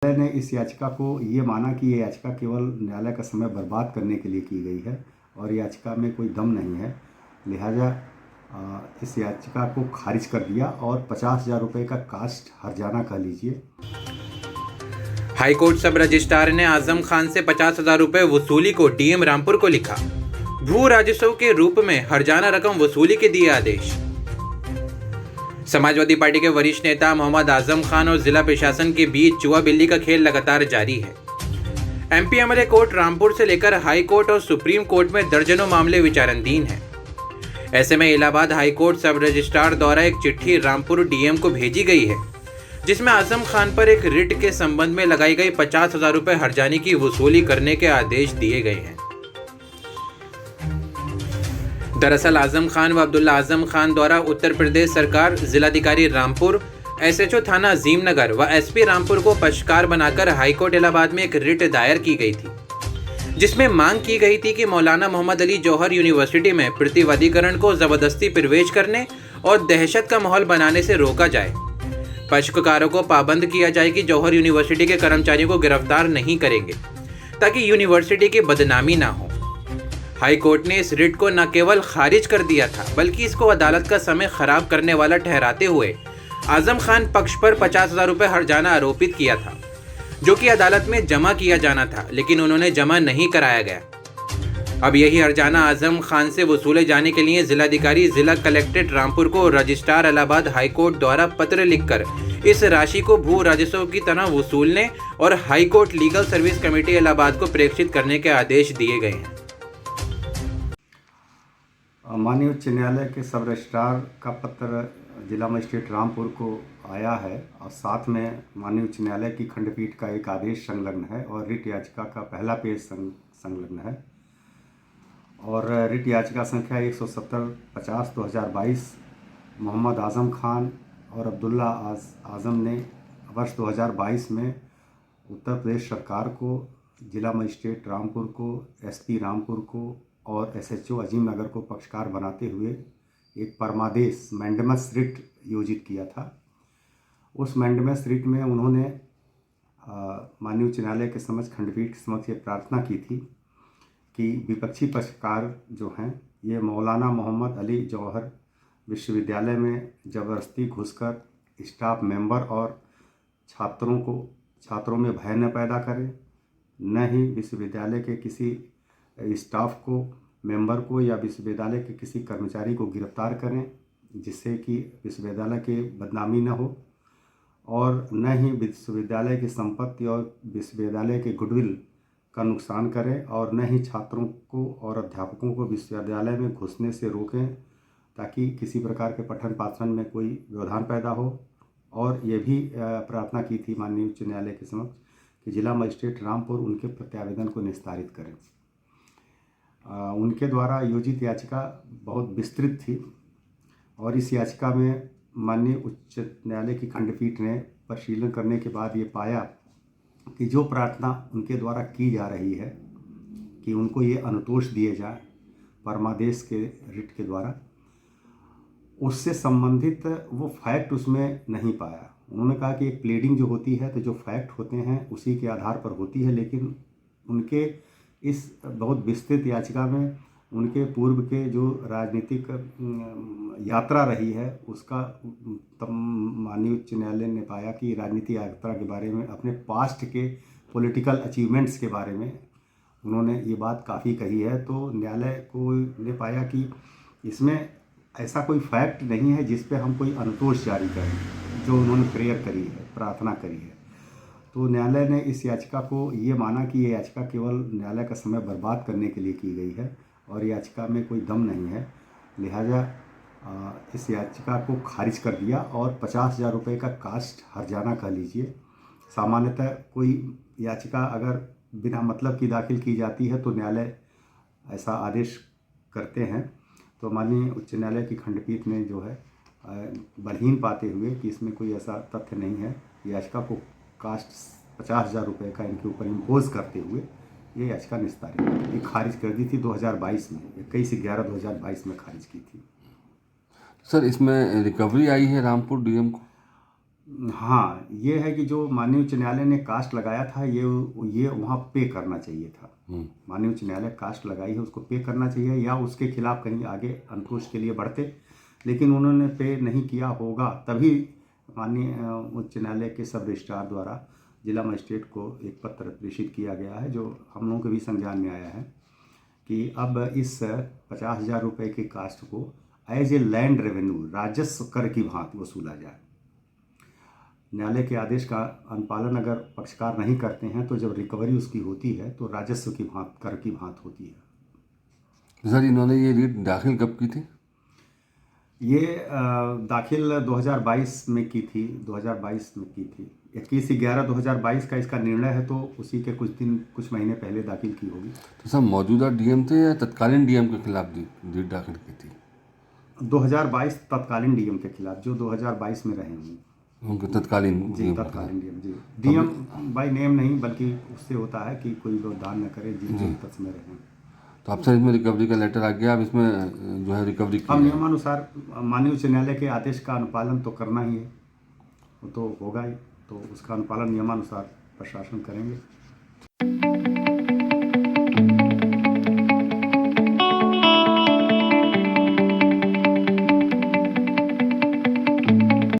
न्यायालय ने इस याचिका को ये माना कि ये याचिका केवल न्यायालय का समय बर्बाद करने के लिए की गई है और याचिका में कोई दम नहीं है। लिहाजा इस याचिका को खारिज कर दिया और 50,000 रुपये का कास्ट हर्जाना कह लीजिए। हाईकोर्ट सब रजिस्ट्रार ने आजम खान से 50,000 रुपये वसूली को डीएम रामपुर को लिखा। भू राजस्व के रूप में हर्जाना रकम वसूली के दिए आदेश। समाजवादी पार्टी के वरिष्ठ नेता मोहम्मद आजम खान और जिला प्रशासन के बीच चुहा बिल्ली का खेल लगातार जारी है। एमपी एमएलए कोर्ट रामपुर से लेकर हाई कोर्ट और सुप्रीम कोर्ट में दर्जनों मामले विचाराधीन हैं। ऐसे में इलाहाबाद हाई कोर्ट सब रजिस्ट्रार द्वारा एक चिट्ठी रामपुर डीएम को भेजी गई है, जिसमें आजम खान पर एक रिट के संबंध में लगाई गई 50,000 रुपये हर्जाने की वसूली करने के आदेश दिए गए हैं। दरअसल आजम खान व अब्दुल्ला आजम खान द्वारा उत्तर प्रदेश सरकार, जिलाधिकारी रामपुर, एसएचओ थाना अजीमनगर व एसपी रामपुर को पक्षकार बनाकर हाईकोर्ट इलाहाबाद में एक रिट दायर की गई थी, जिसमें मांग की गई थी कि मौलाना मोहम्मद अली जौहर यूनिवर्सिटी में प्रतिवादीकरण को जबरदस्ती प्रवेश करने और दहशत का माहौल बनाने से रोका जाए। पक्षकारों को पाबंद किया जाए कि जौहर यूनिवर्सिटी के कर्मचारियों को गिरफ्तार नहीं करेंगे, ताकि यूनिवर्सिटी की बदनामी ना हो। हाई कोर्ट ने इस रिट को न केवल खारिज कर दिया था, बल्कि इसको अदालत का समय खराब करने वाला ठहराते हुए आजम खान पक्ष पर 50,000 रुपये हर्जाना आरोपित किया था, जो कि अदालत में जमा किया जाना था, लेकिन उन्होंने जमा नहीं कराया गया। अब यही हर्जाना आजम खान से वसूले जाने के लिए जिलाधिकारी जिला कलेक्ट्रेट रामपुर को रजिस्ट्रार इलाहाबाद हाईकोर्ट द्वारा पत्र लिखकर इस राशि को भू राजस्व की तरह वसूलने और high court legal service committee Allahabad को प्रेषित करने के आदेश दिए गए हैं। माननीय उच्च न्यायालय के सब रजिस्ट्रार का पत्र जिला मजिस्ट्रेट रामपुर को आया है और साथ में माननीय उच्च न्यायालय की खंडपीठ का एक आदेश संलग्न है और रिट याचिका का पहला पेज संलग्न है। और रिट याचिका संख्या 170/50/2022 मोहम्मद आजम खान और अब्दुल्ला आजम ने वर्ष 2022 में उत्तर प्रदेश सरकार को, जिला मजिस्ट्रेट रामपुर को, एसपी रामपुर को और एसएचओ अजीमनगर को पक्षकार बनाते हुए एक परमादेश मैंडेमस रिट योजित किया था। उस मैंडेमस रिट में उन्होंने माननीय उच्च न्यायालय के समक्ष, खंडपीठ के समक्ष ये प्रार्थना की थी कि विपक्षी पक्षकार जो हैं ये मौलाना मोहम्मद अली जौहर विश्वविद्यालय में ज़बरदस्ती घुसकर स्टाफ मेंबर और छात्रों में भय न पैदा करें, न ही विश्वविद्यालय के किसी स्टाफ को, मेंबर को या विश्वविद्यालय के किसी कर्मचारी को गिरफ्तार करें, जिससे कि विश्वविद्यालय के बदनामी न हो, और न ही विश्वविद्यालय की संपत्ति और विश्वविद्यालय के गुडविल का नुकसान करें, और न ही छात्रों को और अध्यापकों को विश्वविद्यालय में घुसने से रोकें, ताकि किसी प्रकार के पठन पाठन में कोई व्यवधान पैदा हो। और ये भी प्रार्थना की थी माननीय उच्च न्यायालय के समक्ष कि जिला मजिस्ट्रेट रामपुर उनके प्रत्यावेदन को निस्तारित करें। उनके द्वारा योजित याचिका बहुत विस्तृत थी और इस याचिका में माननीय उच्च न्यायालय की खंडपीठ ने परिशीलन करने के बाद ये पाया कि जो प्रार्थना उनके द्वारा की जा रही है कि उनको ये अनुतोष दिए जाए परमादेश के रिट के द्वारा, उससे संबंधित वो फैक्ट उसमें नहीं पाया। उन्होंने कहा कि एक प्लेडिंग जो होती है तो जो फैक्ट होते हैं उसी के आधार पर होती है, लेकिन उनके इस बहुत विस्तृत याचिका में उनके पूर्व के जो राजनीतिक यात्रा रही है उसका माननीय उच्च न्यायालय ने पाया कि राजनीतिक यात्रा के बारे में, अपने पास्ट के पॉलिटिकल अचीवमेंट्स के बारे में उन्होंने ये बात काफ़ी कही है। तो न्यायालय को ने पाया कि इसमें ऐसा कोई फैक्ट नहीं है जिस पे हम कोई अनुतोष जारी करें, जो उन्होंने प्रेयर करी है, प्रार्थना करी है। तो न्यायालय ने इस याचिका को ये माना कि ये याचिका केवल न्यायालय का समय बर्बाद करने के लिए की गई है और याचिका में कोई दम नहीं है। लिहाजा इस याचिका को खारिज कर दिया और 50,000 रुपये का कास्ट हर्जाना कह लीजिए। सामान्यतः कोई याचिका अगर बिना मतलब की दाखिल की जाती है तो न्यायालय ऐसा आदेश करते हैं। तो माननीय उच्च न्यायालय की खंडपीठ ने जो है बलहीन पाते हुए कि इसमें कोई ऐसा तथ्य नहीं है, याचिका को कास्ट 50,000 रुपये का इनके ऊपर इम्पोज करते हुए ये याचिका निस्तारित ये खारिज कर दी थी 2022 में, 21/11/2022 में खारिज की थी। सर, इसमें रिकवरी आई है रामपुर डीएम को? हाँ, ये है कि जो माननीय उच्च न्यायालय ने कास्ट लगाया था ये वहाँ पे करना चाहिए था। माननीय उच्च न्यायालय कास्ट लगाई है उसको पे करना चाहिए या उसके खिलाफ कहीं आगे अंकुश के लिए बढ़ते, लेकिन उन्होंने पे नहीं किया होगा। तभी माननीय उच्च न्यायालय के सब रजिस्ट्रार द्वारा जिला मजिस्ट्रेट को एक पत्र प्रेषित किया गया है, जो हम लोगों के भी संज्ञान में आया है कि अब इस 50,000 रुपये के कास्ट को एज ए लैंड रेवेन्यू राजस्व कर की भांति वसूला जाए। न्यायालय के आदेश का अनुपालन अगर पक्षकार नहीं करते हैं तो जब रिकवरी उसकी होती है तो राजस्व की भांत कर की भांत होती है। सर, इन्होंने ये रीट दाखिल कब की थी? ये दाखिल 2022 में की थी, 2022 में की थी। 21/11/2022 का इसका निर्णय है, तो उसी के कुछ महीने पहले दाखिल की होगी। तो सर, मौजूदा डीएम थे या तत्कालीन डीएम के खिलाफ रीट दाखिल की थी? 2022 तत्कालीन डीएम के खिलाफ, जो 2022 में रहे होंगे उनके तत्कालीन जी, डीएम तत्कालीन DM G. DM by name नहीं, बल्कि उससे होता है कि कोई लोग दान न करे जिन तत्व में रहे। तो अब सर इसमें रिकवरी का लेटर आ गया, अब इसमें जो है रिकवरी की हम नियमानुसार माननीय उच्च न्यायालय के आदेश का अनुपालन तो करना ही है, वो तो होगा ही, तो उसका अनुपालन नियमानुसार प्रशासन करेंगे।